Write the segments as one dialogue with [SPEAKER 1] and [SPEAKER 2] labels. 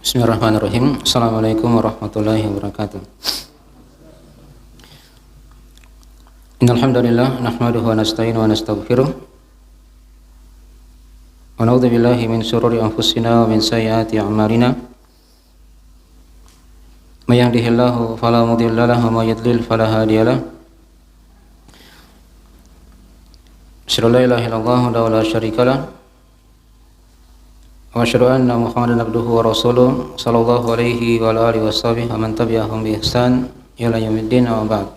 [SPEAKER 1] Bismillahirrahmanirrahim. Assalamualaikum warahmatullahi wabarakatuh. Innal hamdalillah nahmaduhu wa nasta'inuhu wa nastaghfiruh. Wa na'udzu billahi min shururi anfusina wa min sayyiati a'malina. May yahdihillahu fala mudilla lahu wa may yudlil fala hadiya lahu. Asyhadu an la ilaha illallah wa la syarika lahu. Wa asyhadu anna Muhammadan abduhu wa rasuluh sallallahu alaihi wa alihi washabihi wa man tabi'ahum bi ihsan ila yaumiddin wa ba'd.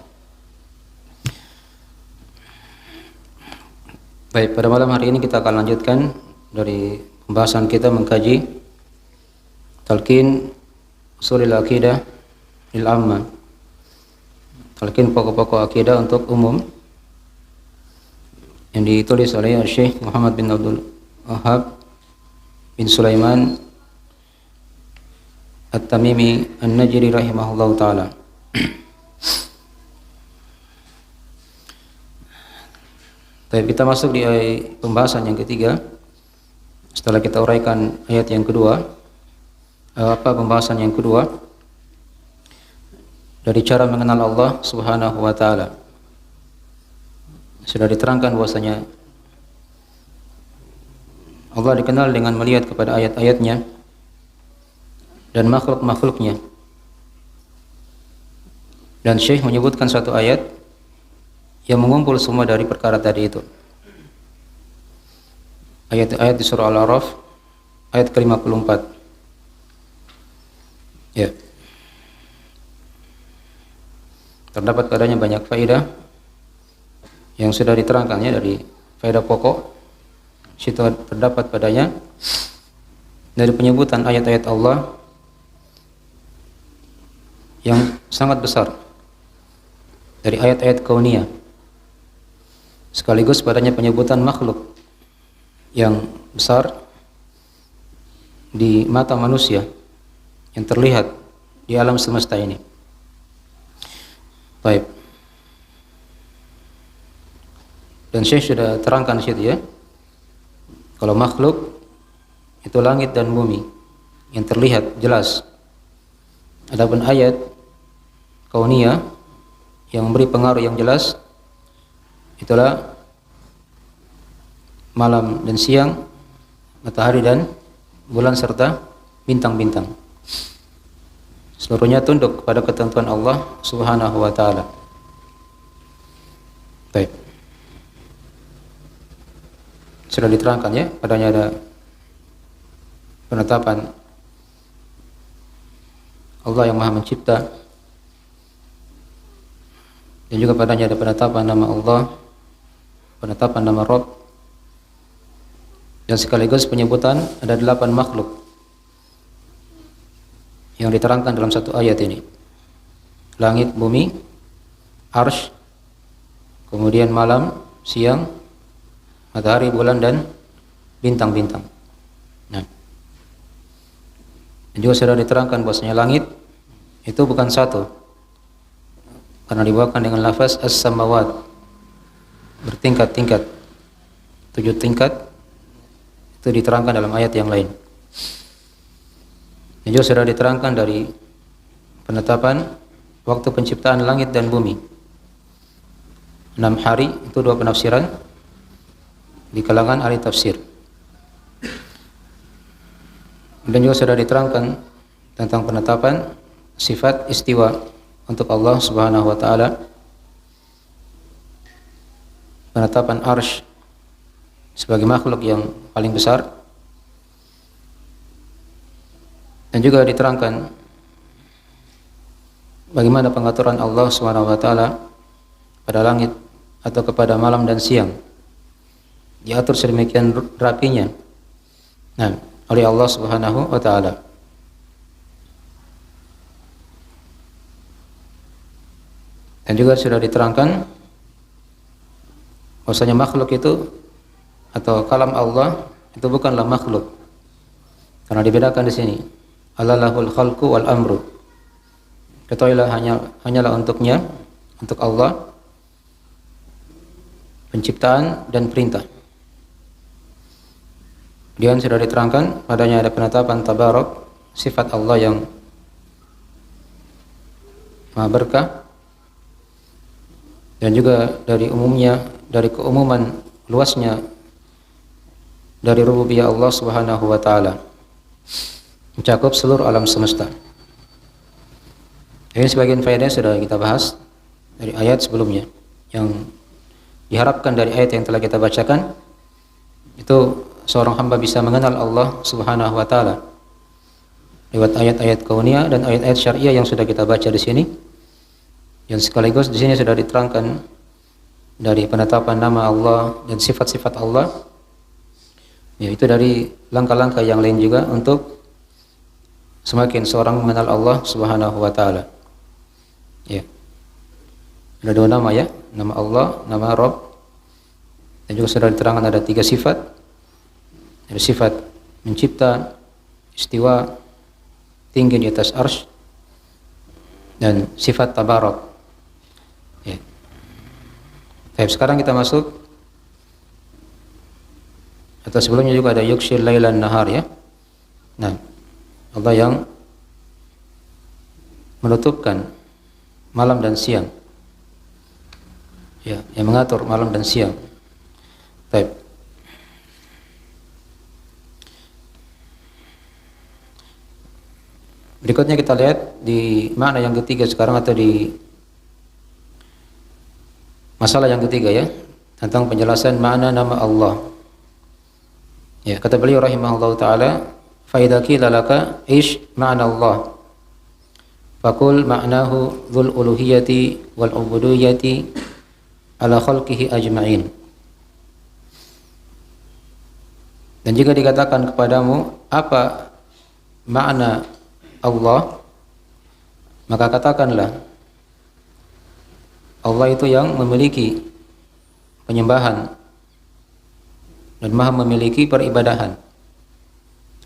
[SPEAKER 1] Baik, pada malam hari ini kita akan lanjutkan dari pembahasan kita mengkaji talqin ushulil aqidah lil amma. Talqin pokok-pokok akidah untuk umum yang ditulis oleh Syekh Muhammad bin Abdul Wahhab bin Sulaiman At-Tamimi An-Najri rahimahullahu taala. Baik, kita masuk di pembahasan yang ketiga. Setelah kita uraikan ayat yang kedua, pembahasan yang kedua dari cara mengenal Allah Subhanahu wa taala. Sudah diterangkan bahwasanya Allah dikenal dengan melihat kepada ayat-ayatnya dan makhluk-makhluknya. Dan Syekh menyebutkan satu ayat yang mengumpul semua dari perkara tadi itu. Ayat-ayat di surah Al-A'raf ayat ke-54. Ya. Terdapat padanya banyak faedah yang sudah diterangkannya dari faedah pokok. Situ terdapat padanya dari penyebutan ayat-ayat Allah yang sangat besar dari ayat-ayat kauniyah, sekaligus padanya penyebutan makhluk yang besar di mata manusia yang terlihat di alam semesta ini. Baik. Dan Syekh sudah terangkan situ ya. Kalau makhluk itu langit dan bumi yang terlihat jelas. Adapun ayat kauniyah yang memberi pengaruh yang jelas itulah malam dan siang, matahari dan bulan serta bintang-bintang. Seluruhnya tunduk kepada ketentuan Allah Subhanahu wa taala. Baik. Sudah diterangkan ya, padanya ada penetapan Allah yang Maha Mencipta, dan juga padanya ada penetapan nama Allah, penetapan nama Rabb, dan sekaligus penyebutan ada 8 makhluk yang diterangkan dalam satu ayat ini. Langit, bumi, arsy, kemudian malam, siang, matahari, bulan dan bintang-bintang. Nah, dan juga sudah diterangkan bahwasanya langit itu bukan satu, karena dibawakan dengan lafaz as-samawat, bertingkat-tingkat, 7 tingkat. Itu diterangkan dalam ayat yang lain. Dan juga sudah diterangkan dari penetapan waktu penciptaan langit dan bumi. 6 hari, itu 2 penafsiran di kalangan ahli tafsir. Dan juga sudah diterangkan tentang penetapan sifat istiwa untuk Allah Subhanahu wa taala, penetapan arsy sebagai makhluk yang paling besar, dan juga diterangkan bagaimana pengaturan Allah Subhanahu wa taala pada langit atau kepada malam dan siang, diatur sedemikian rapinya oleh Allah Subhanahu wa taala. Dan juga sudah diterangkan bahwasanya makhluk itu atau kalam Allah itu bukanlah makhluk, karena dibedakan di sini. Alalahul khalqu wal amru. Ketahuilah hanyalah untuknya, untuk Allah, penciptaan dan perintah. Kemudian sudah diterangkan padanya ada penetapan tabarak sifat Allah yang Maha Berkah, dan juga dari keumuman luasnya dari rububiyah Allah Subhanahu wa taala, mencakup seluruh alam semesta. Ini sebagian faedah sudah kita bahas dari ayat sebelumnya. Yang diharapkan dari ayat yang telah kita bacakan itu seorang hamba bisa mengenal Allah Subhanahu wa taala lewat ayat-ayat kauniyah dan ayat-ayat syariah yang sudah kita baca di sini. Yang sekaligus di sini sudah diterangkan dari penetapan nama Allah dan sifat-sifat Allah, yaitu dari langkah-langkah yang lain juga untuk semakin seorang mengenal Allah Subhanahu wa taala. Ya. Ada dua nama ya, nama Allah, nama Rabb. Dan juga sudah diterangkan ada 3 sifat. Ada sifat mencipta, istiwa, tinggi di atas arsy, dan sifat tabarak. Ya. Baik, sekarang kita masuk, atau sebelumnya juga ada yukshil lailan nahar ya. Nah, Allah yang menutupkan malam dan siang. Ya, yang mengatur malam dan siang. Baik. Berikutnya kita lihat di makna yang ketiga sekarang, atau di masalah yang ketiga ya, tentang penjelasan makna nama Allah. Ya, kata beliau rahimahullahu taala, fa idza qila laka ish ma'na Allah faqul ma'nahu dzul uluhiyati wal ubudiyyati ala khalqihi ajma'in. Dan jika dikatakan kepadamu apa makna Allah, maka katakanlah Allah itu yang memiliki penyembahan dan maha memiliki peribadahan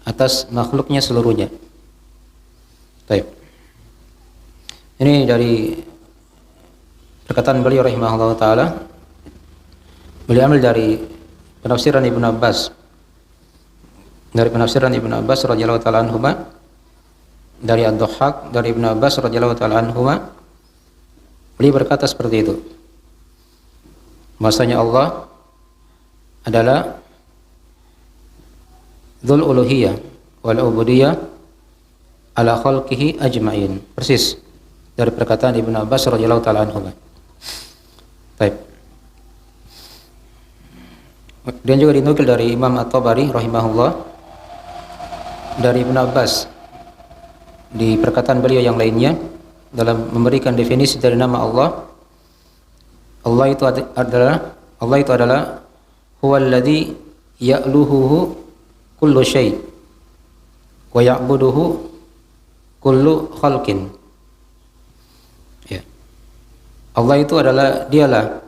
[SPEAKER 1] atas makhluknya seluruhnya. Baik. Ini dari perkataan beliau rahimahullah ta'ala. Beliau ambil dari penafsiran Ibnu Abbas. Dari penafsiran Ibnu Abbas radhiyallahu ta'ala anhuma, dari Ad-Dhahhak dari Ibnu Abbas radhiyallahu ta'ala anhuma, beliau berkata seperti itu. Bahwasanya Allah adalah dzul uluhiyah wal ubudiyah ala khalqihi ajma'in. Persis dari perkataan Ibnu Abbas radhiyallahu ta'ala anhuma. Baik. Dan juga dinukil dari Imam At-Tabari rahimahullah dari Ibnu Abbas di perkataan beliau yang lainnya dalam memberikan definisi dari nama Allah. Allah itu adalah huwallazi ya'luhuhu kullu syai' wa ya'buduhu kullu khalqin. Ya. Allah itu adalah dialah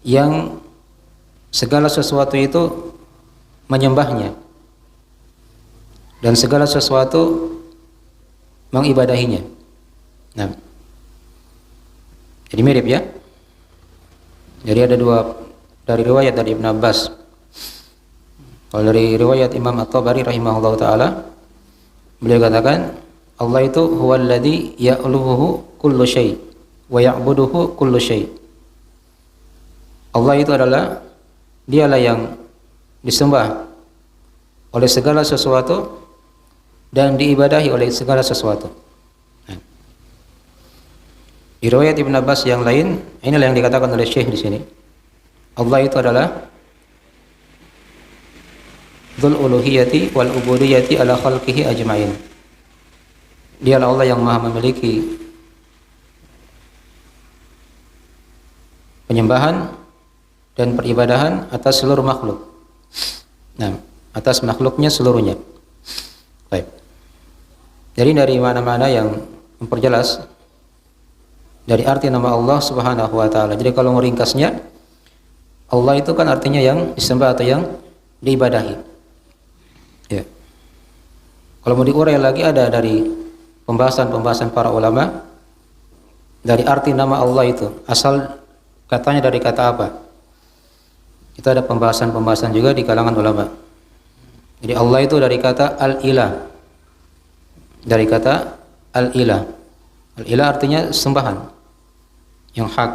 [SPEAKER 1] yang segala sesuatu itu menyembahnya dan segala sesuatu mengibadahinya. Nah, jadi mirip ya. Jadi ada dua dari riwayat dari Ibnu Abbas. Kalau dari riwayat Imam At-Tabari rahimahullah ta'ala, beliau katakan Allah itu huwallazi ya'luhu kullu syai' wa ya'buduhu kullu syai'. Allah itu adalah dialah yang disembah oleh segala sesuatu dan diibadahi oleh segala sesuatu. Di riwayat Ibnu Abbas yang lain, inilah yang dikatakan oleh Syekh di sini. Allah itu adalah dzul uluhiyati wal ubudiyyati ala khalqihi ajma'in. Dialah Allah yang maha memiliki penyembahan dan peribadahan atas seluruh makhluk. Nah, atas makhluknya seluruhnya. Baik. Jadi dari mana-mana yang memperjelas dari arti nama Allah Subhanahu wa taala. Jadi kalau meringkasnya, Allah itu kan artinya yang disembah atau yang diibadahi. Ya. Kalau mau diurai lagi ada dari pembahasan para ulama dari arti nama Allah itu. Asal katanya dari kata apa? Itu ada pembahasan juga di kalangan ulama. Jadi Allah itu dari kata al-ilah. dari kata al-ilah. Al-ilah artinya sembahan yang hak.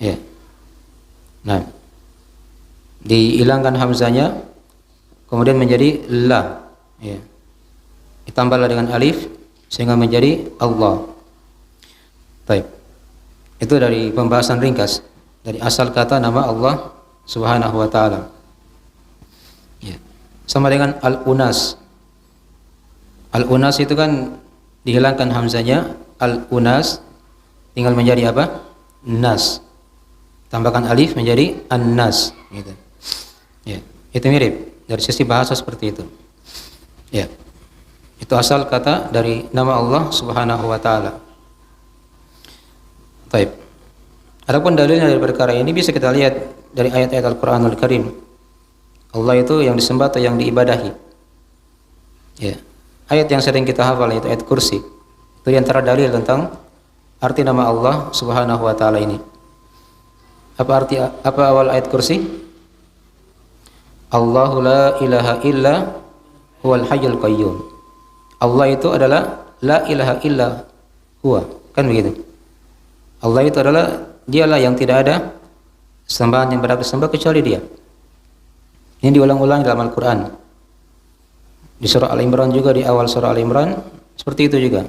[SPEAKER 1] Ya. Nah, dihilangkan hamzanya kemudian menjadi la. Ya. Ditambahlah dengan alif sehingga menjadi Allah. Baik. Itu dari pembahasan ringkas dari asal kata nama Allah Subhanahu wa taala. Ya. Sama dengan al-unas. Al-unas itu kan dihilangkan hamzanya, al-unas tinggal menjadi apa? Nas. Tambahkan alif menjadi an-nas gitu. Ya, itu mirip dari sisi bahasa seperti itu. Ya. Itu asal kata dari nama Allah Subhanahu wa taala. Baik. Adapun dalilnya dari perkara ini bisa kita lihat dari ayat-ayat Al-Qur'anul Karim. Allah itu yang disembah atau yang diibadahi. Ya. Ayat yang sering kita hafal itu ayat kursi. Itu di antara dalil tentang arti nama Allah Subhanahu wa taala ini. Apa awal ayat kursi? Allahu la ilaha illa huwal hayyul qayyum. Allah itu adalah la ilaha illa huwa. Kan begitu. Allah itu adalah dialah yang tidak ada sembahan yang berhak disembah kecuali dia. Ini diulang-ulang dalam Al-Quran. Di surah Al-Imran juga, di awal surah Al-Imran seperti itu juga.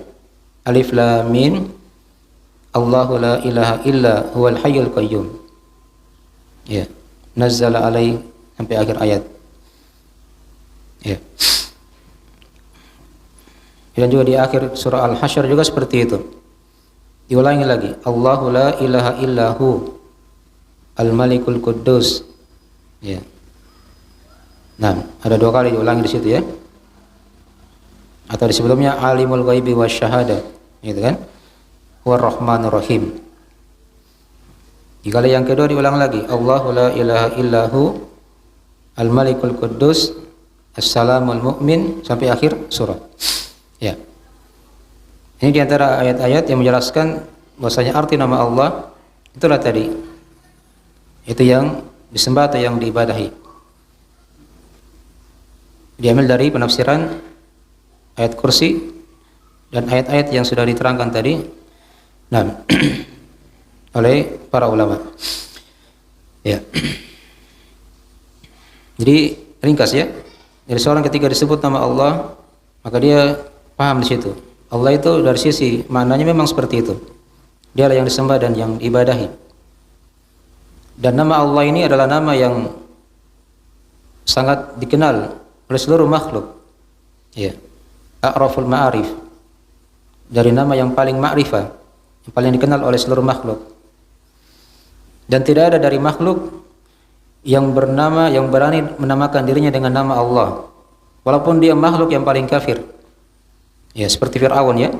[SPEAKER 1] Alif lam mim. Allahu la ilaha illa huwal hayyul qayyum. Ya, nazzala alai sampai akhir ayat. Ya. Dan juga di akhir surah Al-Hasyr juga seperti itu. Diulangi lagi. Allahu la ilaha illahu al-malikul quddus. Ya. Nah, ada 2 kali diulangi di situ ya. Atau di sebelumnya alimul ghaibi wasyahada, gitu kan? Huwar rahmanur rahim. Di kali yang kedua diulang lagi. Allahu la ilaha illahu al-malikul quddus as-salamul mu'min sampai akhir surat. Ya. Ini di antara ayat-ayat yang menjelaskan bahwasanya arti nama Allah itulah tadi. Itu yang disembah atau yang diibadahi. Diambil dari penafsiran ayat kursi dan ayat-ayat yang sudah diterangkan tadi. Nah, oleh para ulama. Ya. Jadi ringkas ya. Jadi seorang ketika disebut nama Allah, maka dia paham di situ. Allah itu dari sisi maknanya memang seperti itu. Dialah yang disembah dan yang diibadahi. Dan nama Allah ini adalah nama yang sangat dikenal oleh seluruh makhluk. Ya. A'raful ma'arif. Dari nama yang paling ma'rifah, yang paling dikenal oleh seluruh makhluk. Dan tidak ada dari makhluk yang berani menamakan dirinya dengan nama Allah, walaupun dia makhluk yang paling kafir. Ya, seperti Fir'aun ya.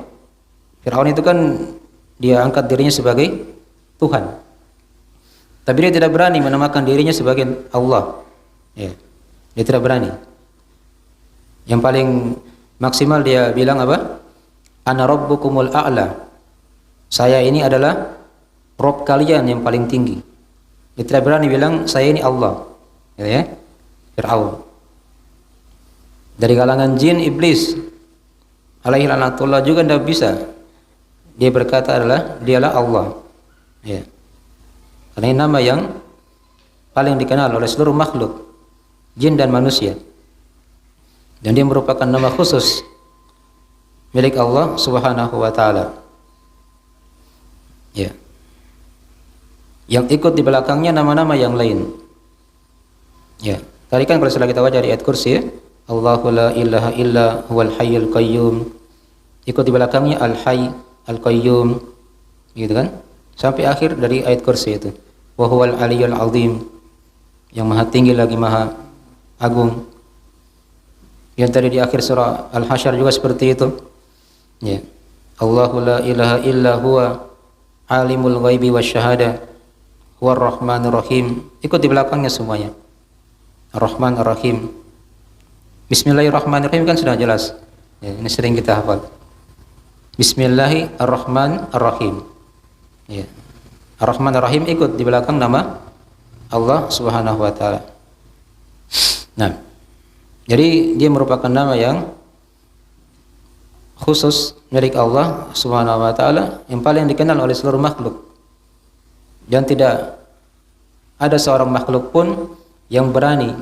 [SPEAKER 1] Fir'aun itu kan dia angkat dirinya sebagai Tuhan. Tapi dia tidak berani menamakan dirinya sebagai Allah. Ya. Dia tidak berani. Yang paling maksimal dia bilang apa? Ana rabbukumul a'la. Saya ini adalah Rob kalian yang paling tinggi. Dia tidak berani bilang saya ini Allah. Ya. Fir'aun. Dari kalangan jin iblis alaihi laknatullah juga tidak bisa. Dia berkata dialah Allah. Ya. Karena ini nama yang paling dikenal oleh seluruh makhluk, jin dan manusia. Dan dia merupakan nama khusus milik Allah Subhanahu wa taala. Ya. Yang ikut di belakangnya nama-nama yang lain. Ya. Tadi kan kalau sudah kita baca di ayat kursi ya, Allahu la ilaha illa huwal hayyul qayyum. Ikut di belakangnya al-hayy, al-qayyum. Gitu kan? Sampai akhir dari ayat kursi itu. Wa huwal aliyyul azim. Yang maha tinggi lagi maha agung. Yang tadi di akhir surah Al-Hasyr juga seperti itu. Ya. Allahu la ilaha illa huwa alimul ghaibi wasyahada huwar rahmanur rahim. Ikut di belakangnya semuanya. Ar-Rahman Ar-Rahim. Bismillahirrahmanirrahim kan sudah jelas. Ya, ini sering kita hafal. Bismillahirrahmanirrahim. Ya. Ar-Rahman Ar-Rahim ikut di belakang nama Allah Subhanahu wa taala. Nah, jadi dia merupakan nama yang khusus milik Allah Subhanahu wa taala yang paling dikenal oleh seluruh makhluk. Dan tidak ada seorang makhluk pun yang berani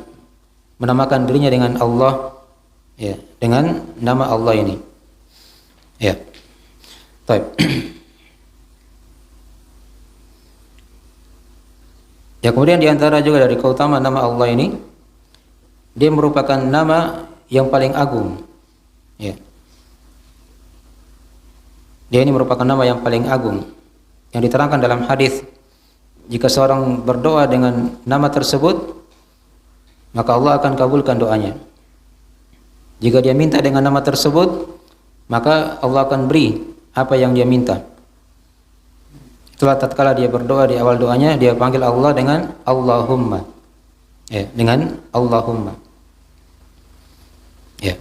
[SPEAKER 1] menamakan dirinya dengan Allah, ya, dengan nama Allah ini. Ya. Baik. Ya, kemudian diantara juga dari keutamaan nama Allah ini, dia merupakan nama yang paling agung. Ya. Dia ini merupakan nama yang paling agung yang diterangkan dalam hadis, jika seorang berdoa dengan nama tersebut, maka Allah akan kabulkan doanya. Jika dia minta dengan nama tersebut, maka Allah akan beri apa yang dia minta. Itulah tatkala dia berdoa di awal doanya, dia panggil Allah dengan Allahumma. Ya, dengan Allahumma. Ya.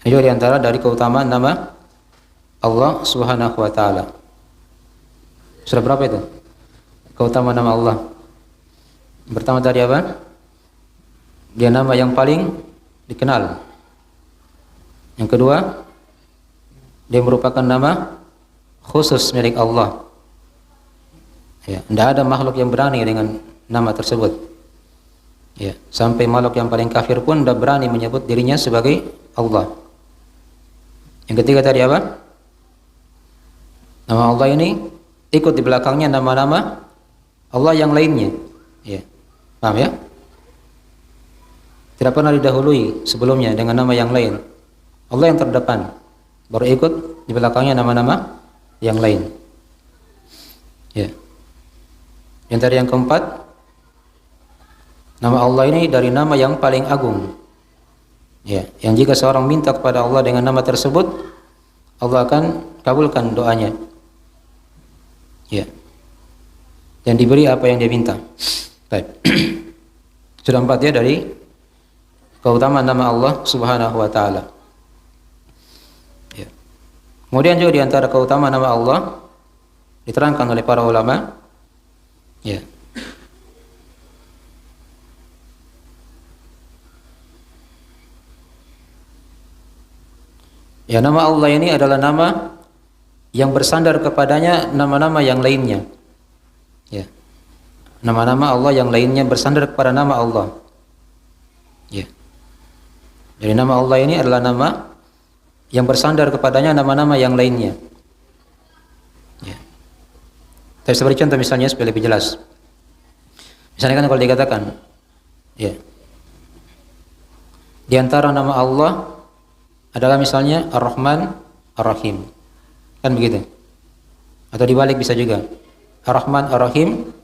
[SPEAKER 1] Itu di antara dari keutamaan nama Allah Subhanahu wa taala. Sudah berapa itu? Keutamaan nama Allah. Pertama tadi apa? Dia nama yang paling dikenal. Yang kedua, dia merupakan nama khusus milik Allah. Ya, tidak ada makhluk yang berani dengan nama tersebut. Ya, sampai makhluk yang paling kafir pun tidak berani menyebut dirinya sebagai Allah. Yang ketiga tadi apa? Nama Allah ini ikut di belakangnya nama-nama Allah yang lainnya. Ya. Paham ya? Tidak pernah didahului sebelumnya dengan nama yang lain. Allah yang terdepan, baru ikut di belakangnya nama-nama yang lain. Ya. Yang tadi yang keempat, nama Allah ini dari nama yang paling agung. Ya, yang jika seorang minta kepada Allah dengan nama tersebut, Allah akan kabulkan doanya. Ya. Dan diberi apa yang dia minta. Baik. Sudah 4 ya dari keutamaan nama Allah Subhanahu wa taala. Ya. Kemudian juga di antara keutamaan nama Allah diterangkan oleh para ulama, ya. Ya, nama Allah ini adalah nama yang bersandar kepadanya nama-nama yang lainnya. Ya. Nama-nama Allah yang lainnya bersandar kepada nama Allah. Ya. Jadi nama Allah ini adalah nama yang bersandar kepadanya nama-nama yang lainnya. Ya. Saya beri contoh misalnya supaya lebih jelas. Misalnya kan kalau dikatakan, ya, di antara nama Allah adalah misalnya Ar-Rahman, Ar-Rahim. Kan begitu? Atau dibalik bisa juga. Ar-Rahman, Ar-Rahim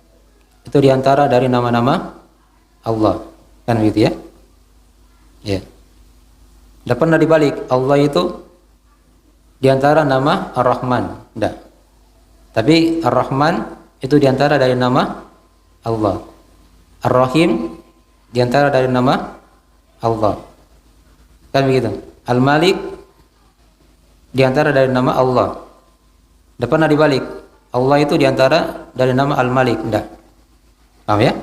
[SPEAKER 1] itu diantara dari nama-nama Allah. Kan begitu ya? Ya. Tidak pernah dibalik. Allah itu diantara nama Ar-Rahman. Tidak. Tapi Ar-Rahman itu diantara dari nama Allah. Ar-Rahim diantara dari nama Allah. Kan begitu? Al-Malik diantara dari nama Allah. Tidak pernah dibalik. Allah itu diantara dari nama Al-Malik. Tidak. Paham ya?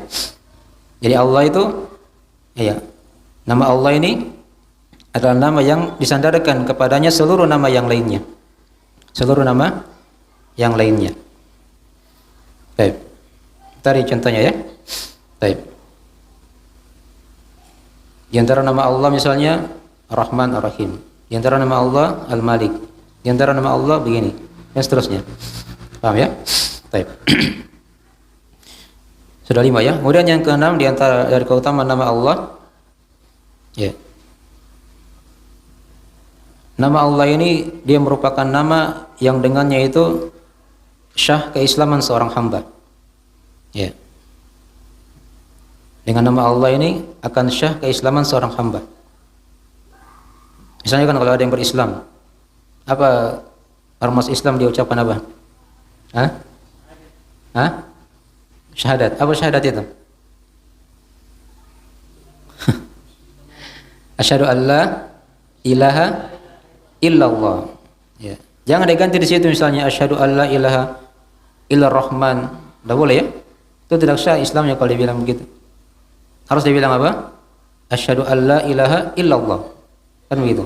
[SPEAKER 1] Jadi Allah itu, ya, nama Allah ini adalah nama yang disandarkan kepadanya seluruh nama yang lainnya. Seluruh nama yang lainnya. Baik. Tadi contohnya ya. Baik. Di antara nama Allah misalnya Ar-Rahman, Ar-Rahim. Di antara nama Allah Al-Malik. Di antara nama Allah begini, dan seterusnya. Paham ya? Baik. Sudah 5 ya. Kemudian yang ke-6 di antara dari keutamaan nama Allah, ya. Nama Allah ini dia merupakan nama yang dengannya itu syah keislaman seorang hamba. Ya. Dengan nama Allah ini akan syah keislaman seorang hamba. Misalnya kan kalau ada yang berislam, apa ormas Islam dia ucapkan apa? Hah? Hah? Syahadat. Apa syahadat itu? Asyhadu an la ilaha illallah. Ya. Jangan diganti di situ misalnya asyhadu an la ilaha illar rahman. Tidak boleh ya? Itu tidak sah Islamnya kalau dibilang begitu. Harus dibilang apa? Asyhadu an la ilaha illallah. Kan begitu.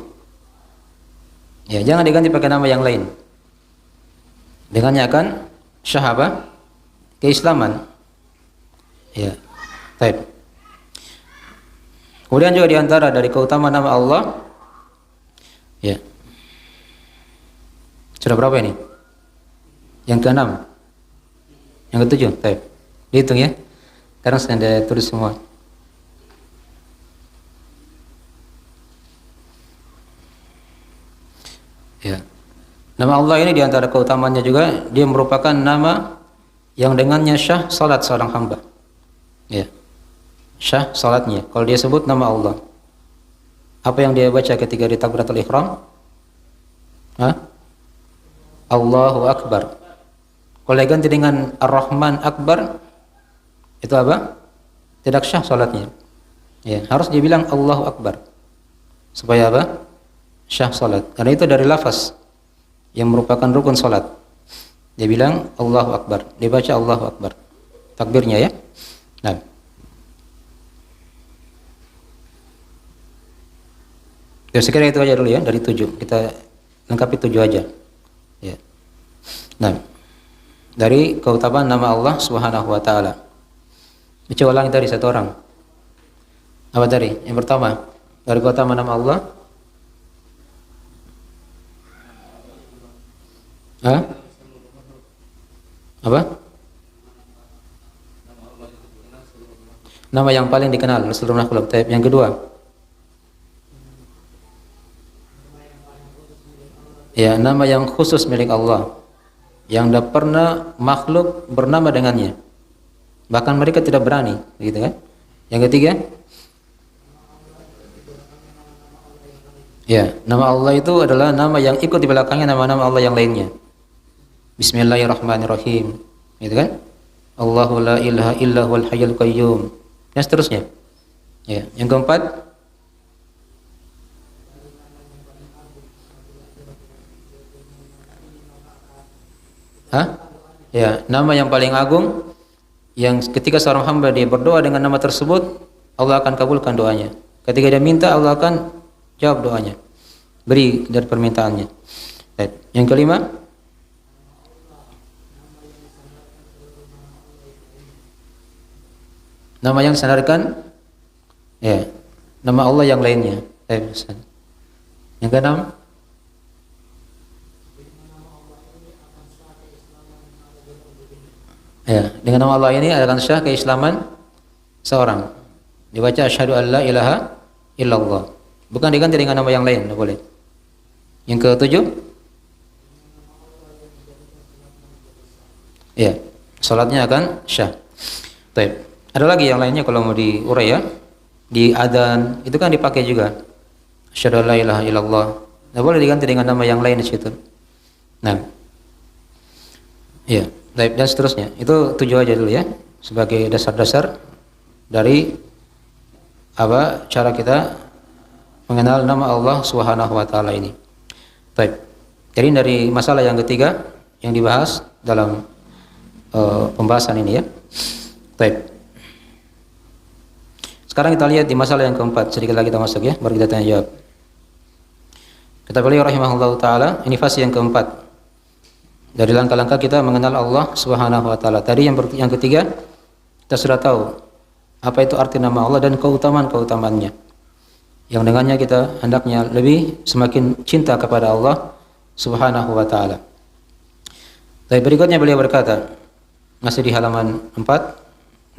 [SPEAKER 1] Ya, jangan diganti pakai nama yang lain. Dengannya akan syah apa? Keislaman. Ya. Baik. Kemudian juga diantara dari keutamaan nama Allah, ya. Sudah berapa ini? Yang keenam, yang ketujuh. Baik. Dihitung ya. Sekarang saya tulis semua. Ya. Nama Allah ini diantara keutamaannya juga dia merupakan nama yang dengannya syah salat seorang hamba. Ya. Syah salatnya. Kalau dia sebut nama Allah, apa yang dia baca ketika di takbiratul ihram? Hah? Allahu Akbar. Kalau dia ganti dengan Ar-Rahman Akbar, itu apa? Tidak syah salatnya. Ya, harus dia bilang Allahu Akbar. Supaya apa? Syah salat. Karena itu dari lafaz yang merupakan rukun salat. Dia bilang Allahu Akbar. Dia baca Allahu Akbar. Takbirnya ya. Nah. Ya, sekiranya itu aja dulu ya, dari 7. Kita lengkapi 7 aja. Ya. Nah, dari keutamaan nama Allah Subhanahu wa taala. Coba ulangi tadi satu orang. Apa tadi? Yang pertama, dari keutamaan nama Allah. Hah? Apa? Nama yang paling dikenal seluruh makhluk. Yang kedua, ya, nama yang khusus milik Allah, yang tidak pernah makhluk bernama dengannya, bahkan mereka tidak berani, gitu kan? Yang ketiga, ya, nama Allah itu adalah nama yang ikut di belakangnya nama-nama Allah yang lainnya. Bismillahirrahmanirrahim, gitu kan? Allahu la ilaha illa huwal hayyul qayyum, dan seterusnya. Ya, yang keempat, ya, nama yang paling agung yang ketika seorang hamba dia berdoa dengan nama tersebut, Allah akan kabulkan doanya. Ketika dia minta, Allah akan jawab doanya, beri dari permintaannya. Yang kelima, nama yang disandarkan, ya, nama Allah yang lainnya. Yang keenam, ya, dengan nama Allah ini akan syah keislaman seorang. Dibaca asyhadu an la ilaha illallah. Bukan diganti dengan nama yang lain, tidak boleh. Yang ketujuh, ya, salatnya akan syah. Baik. Ada lagi yang lainnya kalau mau diurai ya. Di adzan itu kan dipakai juga. Asyhadu an la ilaha illallah. Tidak boleh diganti dengan nama yang lain di situ. Nah. Ya, baik, dan seterusnya. Itu 7 aja dulu ya, sebagai dasar-dasar dari apa cara kita mengenal nama Allah Subhanahu wa taala ini. Baik. Jadi dari masalah yang ketiga yang dibahas dalam pembahasan ini ya. Baik. Sekarang kita lihat di masalah yang keempat, sedikit lagi kita masuk ya, baru kita tanya jawab. Kata beliau rahimahullahu taala, ini fase yang keempat dari langkah-langkah kita mengenal Allah Subhanahu wa taala. Tadi yang ketiga kita sudah tahu apa itu arti nama Allah dan keutamaan-keutamaannya, yang dengannya kita hendaknya lebih semakin cinta kepada Allah Subhanahu wa taala. Tapi berikutnya beliau berkata, masih di halaman 4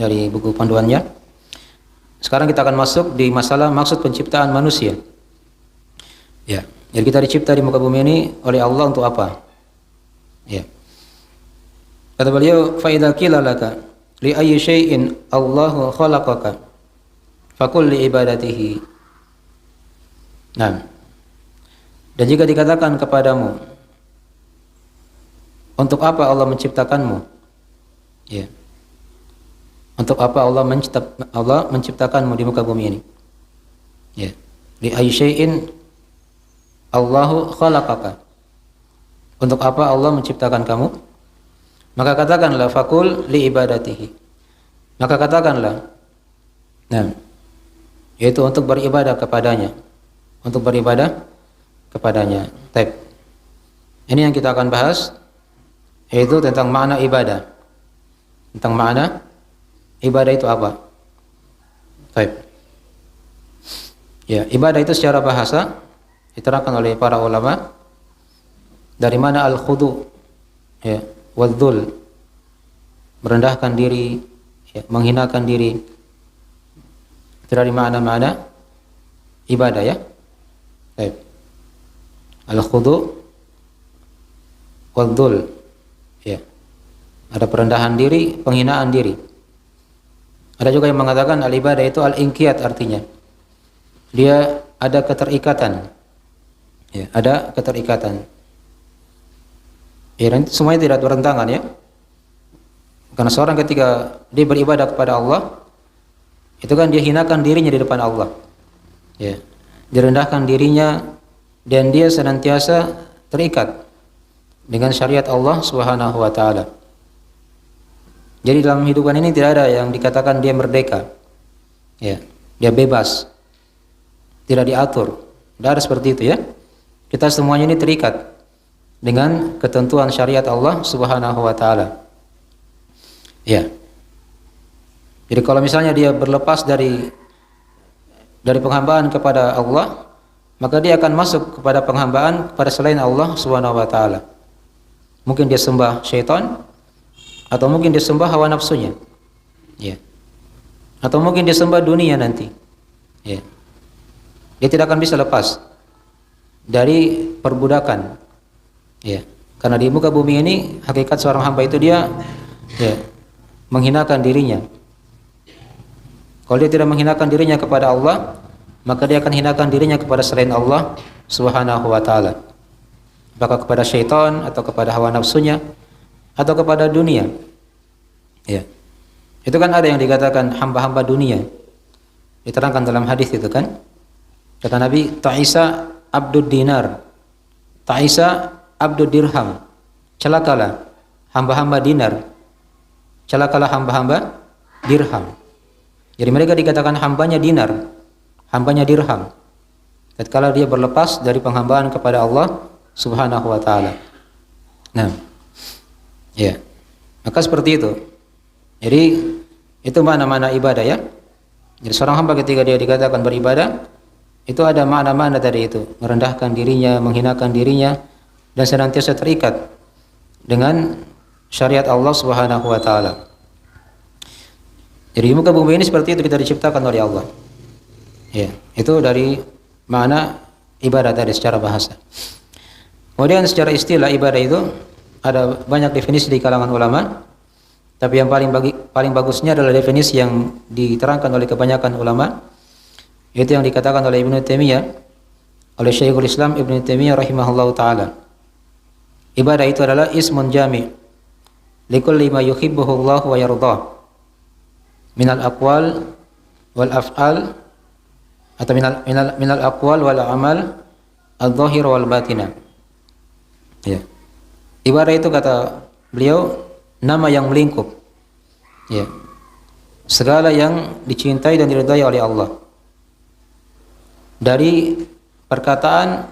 [SPEAKER 1] dari buku panduannya. Sekarang kita akan masuk di masalah maksud penciptaan manusia. Ya, jadi kita dicipta di muka bumi ini oleh Allah untuk apa? Ya. Kata beliau, fa idza qila laka li ayyi syai'in Allahu khalaqaka faqul li ibadatihi. Nah. Dan jika dikatakan kepadamu, untuk apa Allah menciptakanmu? Ya. Untuk apa Allah menciptakanmu di muka bumi ini? Ya. Li ayyi syai'in Allahu khalaqaka. Untuk apa Allah menciptakan kamu? Maka katakanlah faqul li ibadatihi. Maka katakanlah, nah, yaitu untuk beribadah kepadanya. Untuk beribadah kepadanya. Taib. Ini yang kita akan bahas, yaitu tentang makna ibadah. Tentang makna ibadah itu apa? Taib. Ya, ibadah itu secara bahasa diterangkan oleh para ulama dari mana al-khudu, ya, wadzul, merendahkan diri, ya, menghinakan diri. Itu dari makna-makna ibadah, ya. Baik. Al-khudu wadzul, ya. Ada perendahan diri, penghinaan diri. Ada juga yang mengatakan al-ibadah itu al-inqiyad, artinya dia ada keterikatan. Ya, ada keterikatan. Ya, dan semuanya tidak bertentangan, ya. Karena seorang ketika dia beribadah kepada Allah, itu kan dia hinakan dirinya di depan Allah. Ya. Direndahkan dirinya dan dia senantiasa terikat dengan syariat Allah Subhanahu wa taala. Jadi dalam kehidupan ini tidak ada yang dikatakan dia merdeka. Ya, dia bebas. Tidak diatur. Tidak ada seperti itu, ya. Kita semuanya ini terikat dengan ketentuan syariat Allah Subhanahu wa taala. Ya. Jadi kalau misalnya dia berlepas dari penghambaan kepada Allah, maka dia akan masuk kepada penghambaan kepada selain Allah Subhanahu wa taala. Mungkin dia sembah syaitan, atau mungkin dia sembah hawa nafsunya. Ya. Atau mungkin dia sembah dunia nanti. Ya. Dia tidak akan bisa lepas dari perbudakan. Ya. Karena di muka bumi ini hakikat seorang hamba itu dia, ya, menghinakan dirinya. Kalau dia tidak menghinakan dirinya kepada Allah, maka dia akan hinakan dirinya kepada selain Allah Subhanahu wa taala. Apakah kepada syaitan, atau kepada hawa nafsunya, atau kepada dunia. Ya. Itu kan ada yang dikatakan hamba-hamba dunia. Diterangkan dalam hadis itu kan. Kata Nabi, ta'isa abdud dinar, ta'isa abdud dirham. Celakalah hamba-hamba dinar, celakalah hamba-hamba dirham. Jadi mereka dikatakan hambanya dinar, hambanya dirham, tatkala dia berlepas dari penghambaan kepada Allah Subhanahu wa taala. Nah, ya. Maka seperti itu. Jadi itu mana-mana ibadah, ya. Jadi seorang hamba ketika dia dikatakan beribadah, itu ada makna-makna tadi itu, merendahkan dirinya, menghinakan dirinya, dan senantiasa terikat dengan syariat Allah Subhanahu wa taala. Jadi muka bumi ini seperti itu kita diciptakan oleh Allah. Ya, itu dari makna ibadah tadi secara bahasa. Kemudian secara istilah ibadah itu ada banyak definisi di kalangan ulama, tapi yang paling bagusnya adalah definisi yang diterangkan oleh kebanyakan ulama, yaitu yang dikatakan oleh Ibnu Taimiyah, oleh Syekhul Islam Ibnu Taimiyah rahimahullahu taala. Ibadah itu adalah ismun jami' likulli ma yuhibbuhu Allah wa yardah minal aqwal wal af'al, atau minal aqwal wal amal al-zahir wal batinah. Ya. Ibadah itu kata beliau nama yang melingkup. Ya. Segala yang dicintai dan diridhai oleh Allah. Dari perkataan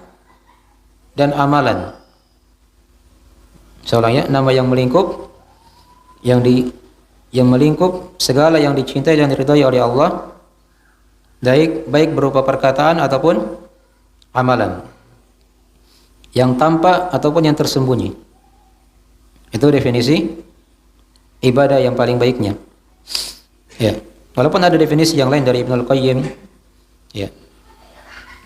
[SPEAKER 1] dan amalan. Seolahnya nama yang melingkup, yang melingkup segala yang dicintai dan diridhai oleh Allah, baik berupa perkataan ataupun amalan, yang tampak ataupun yang tersembunyi. Itu definisi ibadah yang paling baiknya. Ya, walaupun ada definisi yang lain dari Ibnul Qayyim. Ya.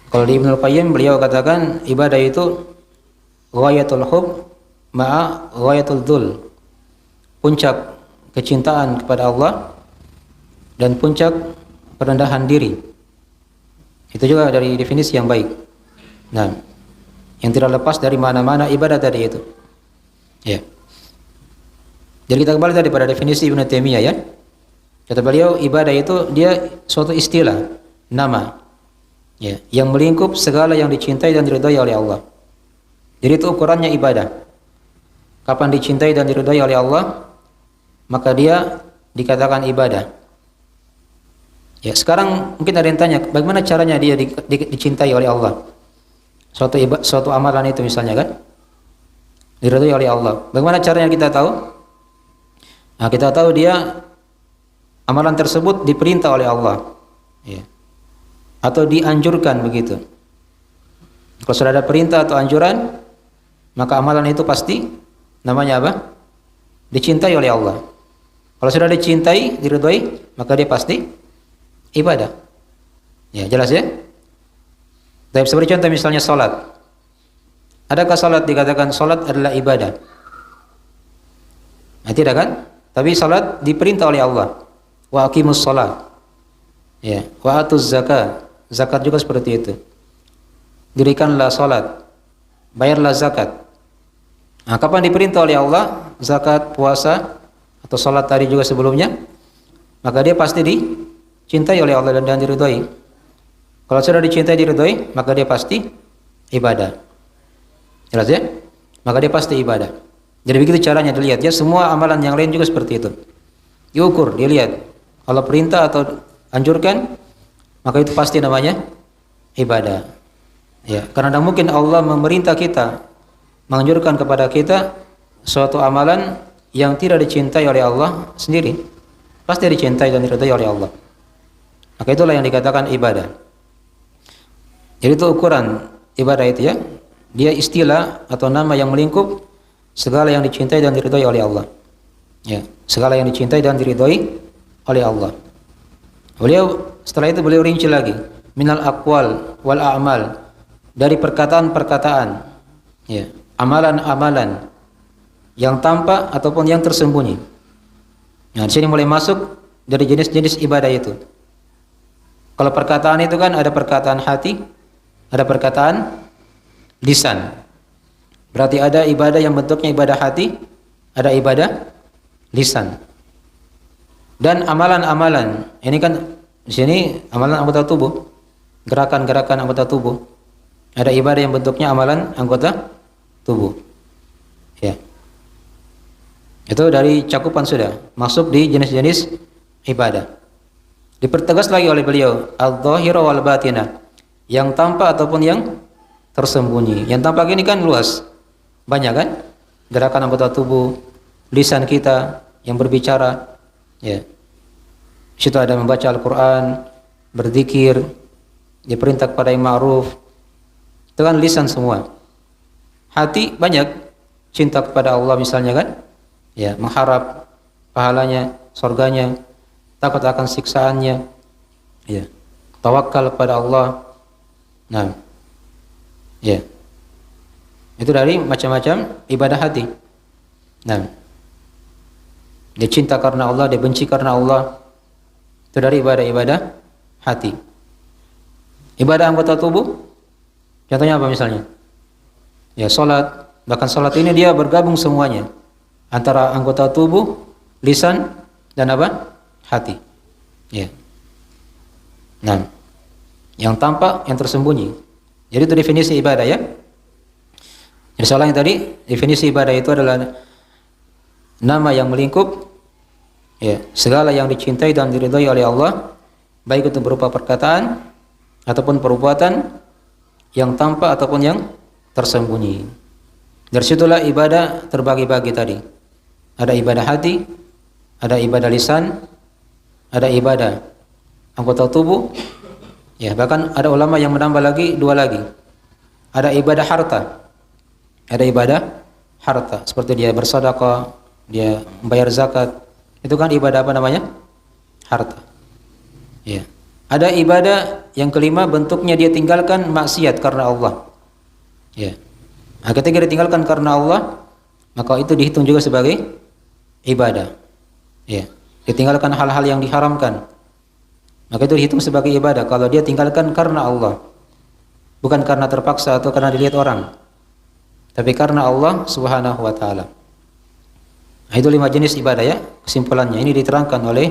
[SPEAKER 1] Kalau di Ibnul Qayyim beliau katakan ibadah itu ghayatul hub ma'a ghayatul dhul. Puncak kecintaan kepada Allah dan puncak perendahan diri. Itu juga dari definisi yang baik. Nah, yang tidak lepas dari mana-mana ibadah tadi itu. Ya. Jadi kita kembali tadi pada definisi Ibnu Taimiyah, ya. Kata beliau ibadah itu dia suatu istilah, nama, ya, yang melingkup segala yang dicintai dan diridhai oleh Allah. Jadi itu ukurannya ibadah. Kapan dicintai dan diridhai oleh Allah, maka dia dikatakan ibadah. Ya, sekarang mungkin ada yang tanya, bagaimana caranya dia dicintai oleh Allah? suatu amalan itu misalnya kan diridhoi oleh Allah. Bagaimana caranya kita tahu? Nah, kita tahu dia amalan tersebut diperintah oleh Allah, ya, atau dianjurkan begitu. Kalau sudah ada perintah atau anjuran, maka amalan itu pasti namanya apa? Dicintai oleh Allah. Kalau sudah dicintai, diridhoi, maka dia pasti ibadah. Ya, jelas ya? Tapi seperti contoh misalnya salat. Adakah salat dikatakan salat adalah ibadah? Nah, tidak kan? Tapi salat diperintah oleh Allah. Wa aqimus shalah. Ya, wa atuz zakat. Zakat juga seperti itu. Dirikanlah salat, bayarlah zakat. Nah, kapan diperintah oleh Allah zakat, puasa atau salat tadi juga sebelumnya? Maka dia pasti dicintai oleh Allah dan diridhoi. Kalau sudah dicintai diridhoi, maka dia pasti ibadah. Jelas ya? Maka dia pasti ibadah. Jadi begitu caranya dilihat ya, semua amalan yang lain juga seperti itu. Diukur, dilihat. Kalau perintah atau anjurkan, maka itu pasti namanya ibadah. Ya, karena tidak mungkin Allah memerintah kita, menganjurkan kepada kita suatu amalan yang tidak dicintai oleh Allah sendiri. Pasti dicintai dan diridhai oleh Allah. Maka itulah yang dikatakan ibadah. Jadi itu ukuran ibadah itu ya. Dia istilah atau nama yang melingkup segala yang dicintai dan diridhai oleh Allah. Ya, segala yang dicintai dan diridhai oleh Allah. Setelah itu beliau rinci lagi, minal aqwal wal a'mal, dari perkataan-perkataan, ya, amalan-amalan yang tampak ataupun yang tersembunyi. Nah, di sini mulai masuk dari jenis-jenis ibadah itu. Kalau perkataan itu kan ada perkataan hati, ada perkataan lisan. Berarti ada ibadah yang bentuknya ibadah hati, ada ibadah lisan. Dan amalan-amalan, ini kan di sini amalan anggota tubuh, gerakan-gerakan anggota tubuh. Ada ibadah yang bentuknya amalan anggota tubuh. Ya. Itu dari cakupan sudah masuk di jenis-jenis ibadah. Dipertegas lagi oleh beliau, al-dhahira wal batina, yang tampak ataupun yang tersembunyi. Yang tampak ini kan luas, banyak kan? Gerakan anggota tubuh, lisan kita yang berbicara, ya. Di situ ada membaca Al-Quran, berzikir, diperintah kepada yang ma'ruf. Itu kan lisan semua. Hati banyak, cinta kepada Allah misalnya kan, ya, mengharap pahalanya, surganya, takut akan siksaannya, ya, tawakal kepada Allah. Nah, ya, itu dari macam-macam ibadah hati. Nah, dia cinta karena Allah, dia benci karena Allah. Itu dari ibadah-ibadah hati. Ibadah anggota tubuh, contohnya apa misalnya? Ya, salat. Bahkan salat ini dia bergabung semuanya, antara anggota tubuh, lisan, dan apa? Hati. Ya. Nah, yang tampak, yang tersembunyi. Jadi itu definisi ibadah ya. Jadi soal yang tadi, definisi ibadah itu adalah nama yang melingkup, ya, segala yang dicintai dan diridhai oleh Allah, baik itu berupa perkataan ataupun perbuatan yang tampak ataupun yang tersembunyi. Dari situlah ibadah terbagi-bagi tadi. Ada ibadah hati, ada ibadah lisan, ada ibadah anggota tubuh. Ya, bahkan ada ulama yang menambah lagi dua lagi. Ada ibadah harta. Ada ibadah harta, seperti dia bersedekah, dia membayar zakat. Itu kan ibadah apa namanya? Harta. Ya. Ada ibadah yang kelima, bentuknya dia tinggalkan maksiat karena Allah. Ya. Nah, ketika ditinggalkan karena Allah, maka itu dihitung juga sebagai ibadah. Ya. Ditinggalkan hal-hal yang diharamkan, maka itu dihitung sebagai ibadah kalau dia tinggalkan karena Allah. Bukan karena terpaksa atau karena dilihat orang, tapi karena Allah Subhanahu wa taala. Nah, itu 5 jenis ibadah ya, kesimpulannya. Ini diterangkan oleh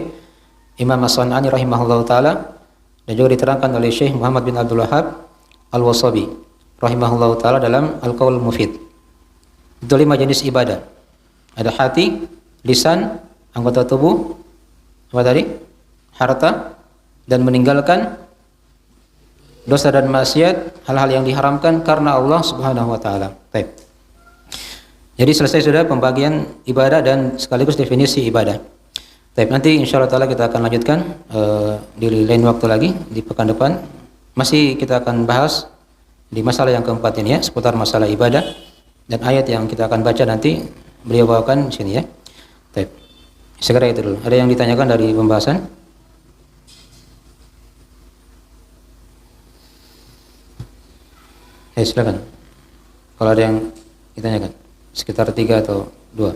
[SPEAKER 1] Imam As-San'ani rahimahullahu taala dan juga diterangkan oleh Syekh Muhammad bin Abdul Wahhab Al-Wasabi rahimahullahu taala dalam Al-Qaul Mufid. Itu 5 jenis ibadah. Ada hati, lisan, anggota tubuh, apa tadi? Harta, dan meninggalkan dosa dan maksiat, hal-hal yang diharamkan karena Allah Subhanahu wa taala. Baik. Jadi selesai sudah pembagian ibadah dan sekaligus definisi ibadah. Baik, nanti insyaallah taala kita akan lanjutkan di lain waktu lagi di pekan depan. Masih kita akan bahas di masalah yang keempat ini ya, seputar masalah ibadah dan ayat yang kita akan baca nanti beliau bawakan di sini ya. Baik. Segera itu dulu. Ada yang ditanyakan dari pembahasan? Silakan. Kalau ada yang ditanyakan, sekitar 3 atau 2.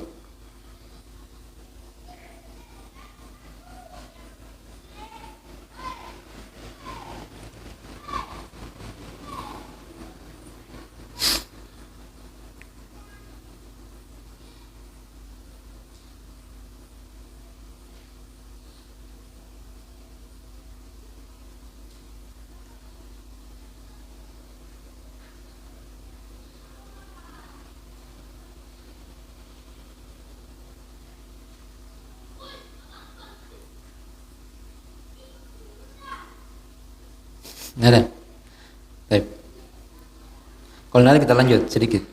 [SPEAKER 1] Ada. Baik. Kalau nanti kita lanjut sedikit.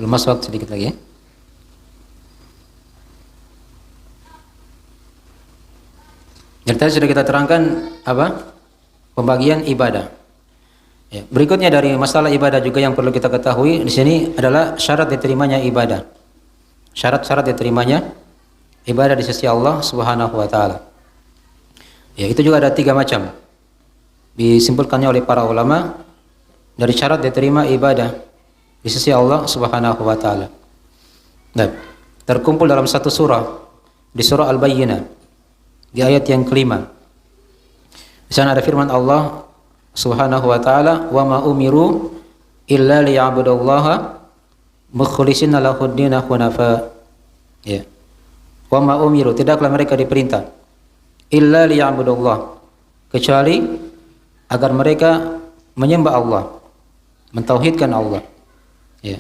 [SPEAKER 1] Belum masuk waktu sedikit lagi ya. Jadi tadi sudah kita terangkan apa? Pembagian ibadah. Ya, berikutnya dari masalah ibadah juga yang perlu kita ketahui di sini adalah syarat diterimanya ibadah. Syarat-syarat diterimanya ibadah di sisi Allah Subhanahu wa taala. Ya, itu juga ada 3 macam. Disimpulkannya oleh para ulama dari syarat diterima ibadah di sisi Allah Subhanahu wa taala. Nah, terkumpul dalam satu surah, di surah Al-Bayyinah di ayat yang kelima. Di sana ada firman Allah Subhanahu wa taala, "Wa ma umiru illa liya'budullaha mukhlishina lahud-din hunafa." Ya. Wa ma umiru, tidaklah mereka diperintah illa liya'budullah, kecuali agar mereka menyembah Allah, mentauhidkan Allah. Ya.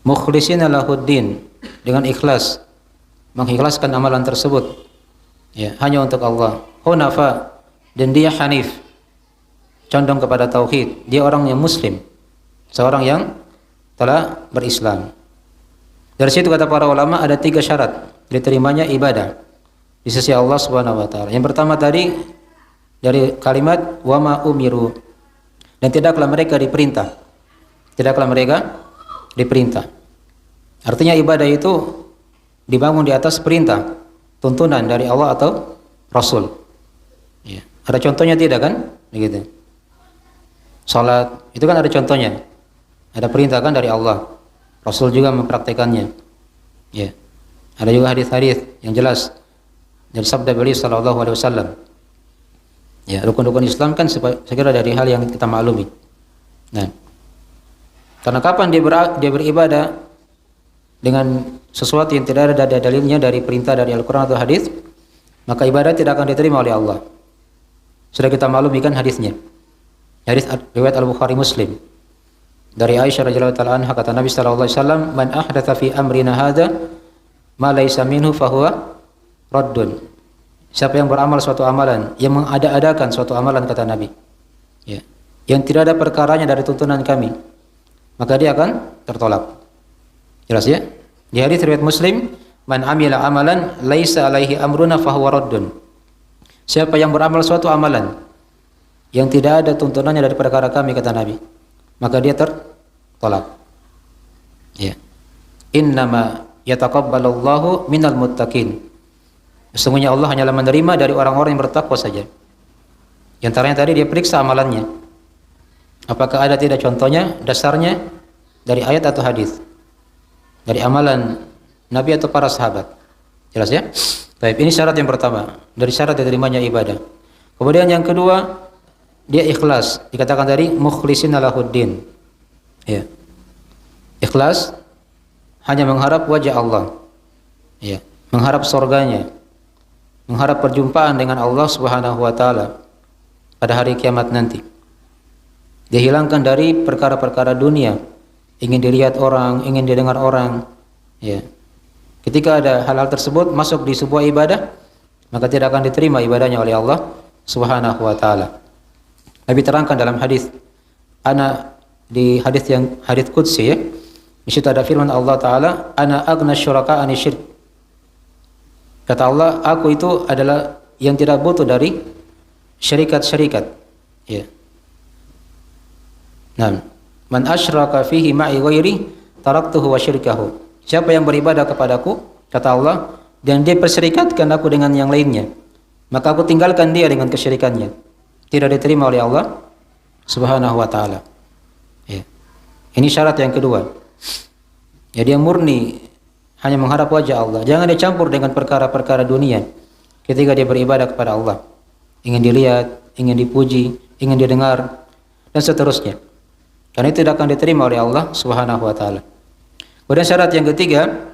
[SPEAKER 1] Mukhlishina lahuddin, dengan ikhlas, mengikhlaskan amalan tersebut. Ya, hanya untuk Allah. Hunafa, dan dia hanif, condong kepada tauhid. Dia orang yang muslim, seorang yang telah berislam. Dari situ kata para ulama ada 3 syarat diterimanya ibadah di sisi Allah Subhanahu wa taala. Yang pertama tadi dari kalimat wa ma umiru, dan tidaklah mereka diperintah. Tidaklah mereka diperintah. Artinya ibadah itu dibangun di atas perintah, tuntunan dari Allah atau Rasul. Ya. Ada contohnya tidak kan? Begitu. Salat itu kan ada contohnya. Ada perintah kan dari Allah. Rasul juga mempraktekannya. Ya. Ada juga hadis-hadis yang jelas dari sabda beliau sallallahu alaihi wasallam. Ya, rukun-rukun Islam kan segera dari hal yang kita maklumi. Nah, karena kapan dia beribadah dengan sesuatu yang tidak ada dalilnya dari perintah dari Al-Quran atau hadis, maka ibadah tidak akan diterima oleh Allah. Sudah kita maklumi kan hadisnya. Hadis riwayat Al-Bukhari Muslim. Dari Aisyah radhiyallahu taala anha, kata Nabi sallallahu alaihi wasallam, "Man ahdatsa fi amrina hadza ma laysa minhu fahuwa raddun." Siapa yang beramal suatu amalan, yang mengada-adakan suatu amalan, kata Nabi, ya, yang tidak ada perkaranya dari tuntunan kami, maka dia akan tertolak. Jelas ya? Di hadis riwayat Muslim, "Man amila amalan laisa alaihi amruna fahuwa raddun." Siapa yang beramal suatu amalan yang tidak ada tuntunannya dari perkara kami, kata Nabi, maka dia tertolak. Ya. Innama yataqabbalullahu minal muttaqin. Sesungguhnya Allah hanyalah menerima dari orang-orang yang bertakwa saja. Di antaranya tadi dia periksa amalannya. Apakah ada tidak contohnya, dasarnya dari ayat atau hadis, dari amalan Nabi atau para sahabat. Jelas ya? Baik, ini syarat yang pertama dari syarat diterimanya ibadah. Kemudian yang kedua, dia ikhlas. Dikatakan tadi mukhlishina lahuddin. Ya. Ikhlas hanya mengharap wajah Allah. Ya, mengharap surganya, mengharap perjumpaan dengan Allah Subhanahu wa taala pada hari kiamat nanti. Dia hilangkan dari perkara-perkara dunia, ingin dilihat orang, ingin didengar orang. Ya. Ketika ada hal-hal tersebut masuk di sebuah ibadah, maka tidak akan diterima ibadahnya oleh Allah Subhanahu wa taala. Nabi terangkan dalam hadis di hadis qudsi ya. Di situ ada firman Allah Taala, "Ana aghna syuraka ani syirk." Kata Allah, aku itu adalah yang tidak butuh dari syarikat-syarikat. Ya. Nah, man asyraka fihi ma'i ghairi taraktuhu wa syirkahu. Siapa yang beribadah kepadaku, kata Allah, dan dia perserikatkan aku dengan yang lainnya, maka aku tinggalkan dia dengan kesyirikannya. Tidak diterima oleh Allah Subhanahu wa taala. Ya. Ini syarat yang kedua. Ya, dia murni hanya mengharap wajah Allah. Jangan dicampur dengan perkara-perkara dunia ketika dia beribadah kepada Allah. Ingin dilihat, ingin dipuji, ingin didengar, dan seterusnya. Karena itu tidak akan diterima oleh Allah Subhanahu wa taala. Kemudian syarat yang ketiga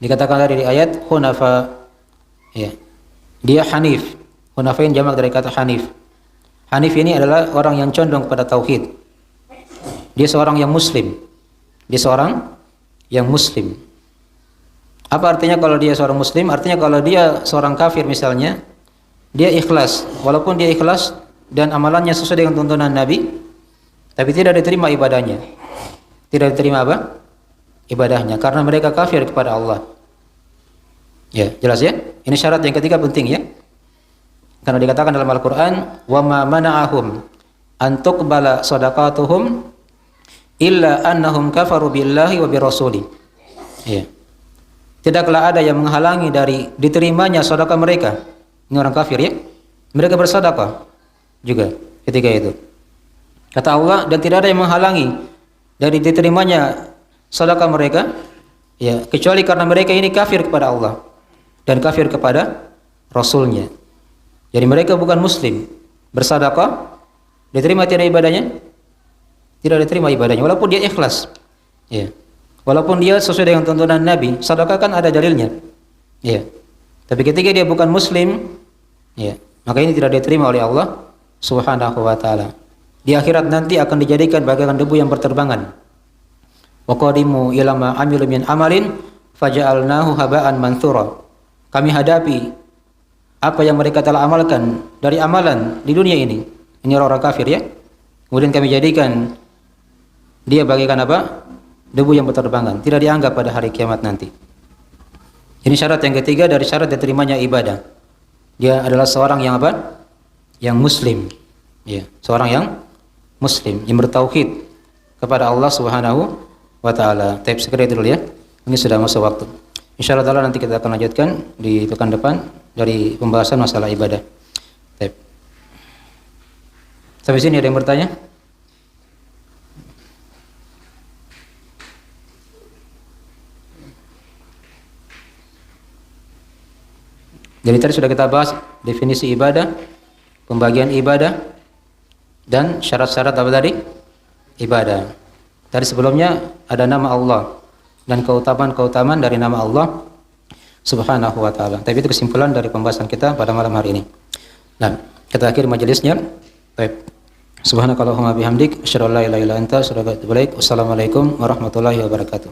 [SPEAKER 1] dikatakan tadi di ayat hunafa. Ya. Dia hanif. Hunafa ini jamak dari kata hanif. Hanif ini adalah orang yang condong kepada tauhid. Dia seorang yang muslim. Dia seorang yang muslim. Apa artinya kalau dia seorang muslim? Artinya kalau dia seorang kafir misalnya, dia ikhlas. Walaupun dia ikhlas dan amalannya sesuai dengan tuntunan Nabi, tapi tidak diterima ibadahnya. Tidak diterima apa? Ibadahnya. Karena mereka kafir kepada Allah. Ya, jelas ya? Ini syarat yang ketiga penting ya. Karena dikatakan dalam Al-Quran, وَمَا مَنَعَهُمْ أَن تُقْبَلَ صَدَقَاتُهُمْ illa annahum kafaru billahi wa birasuli. Ya. Tidaklah ada yang menghalangi dari diterimanya sedekah mereka. Ini orang kafir ya. Mereka bersedekah juga ketika itu. Kata Allah, dan tidak ada yang menghalangi dari diterimanya sedekah mereka ya, kecuali karena mereka ini kafir kepada Allah dan kafir kepada Rasulnya. Jadi mereka bukan muslim, bersedekah, diterima tidak ibadahnya? Tidak diterima ibadahnya walaupun dia ikhlas. Ya. Walaupun dia sesuai dengan tuntunan Nabi, sedekah kan ada dalilnya. Ya. Tapi ketika dia bukan muslim, ya, maka ini tidak diterima oleh Allah Subhanahu wa taala. Di akhirat nanti akan dijadikan bagaikan debu yang berterbangan. Wa qadimu ila ma amilu min amalin faja'alnahu haba'an manthura. Kami hadapi apa yang mereka telah amalkan dari amalan di dunia ini. Ini orang-orang kafir ya. Kemudian kami jadikan dia bagaikan apa? Debu yang berterbangan, tidak dianggap pada hari kiamat nanti. Ini syarat yang ketiga dari syarat diterimanya ibadah. Dia adalah seorang yang apa? Yang muslim. Ya, seorang yang muslim, yang bertauhid kepada Allah Subhanahu wa taala. Tapi segera dulu ya. Ini sudah masuk waktu. Insyaallah taala nanti kita akan lanjutkan di pekan depan dari pembahasan masalah ibadah. Baik. Sampai sini ada yang bertanya? Jadi tadi sudah kita bahas definisi ibadah, pembagian ibadah, dan syarat-syarat apa tadi? Ibadah. Tadi sebelumnya ada nama Allah dan keutamaan-keutamaan dari nama Allah Subhanahu wa taala. Tapi itu kesimpulan dari pembahasan kita pada malam hari ini. Nah, kita akhiri majelisnya. Baik. Subhanakallahumma bihamdik, asyhadu an la ilaha illa anta, astaghfiruka wa atubu ilaik. Wassalamualaikum warahmatullahi wabarakatuh.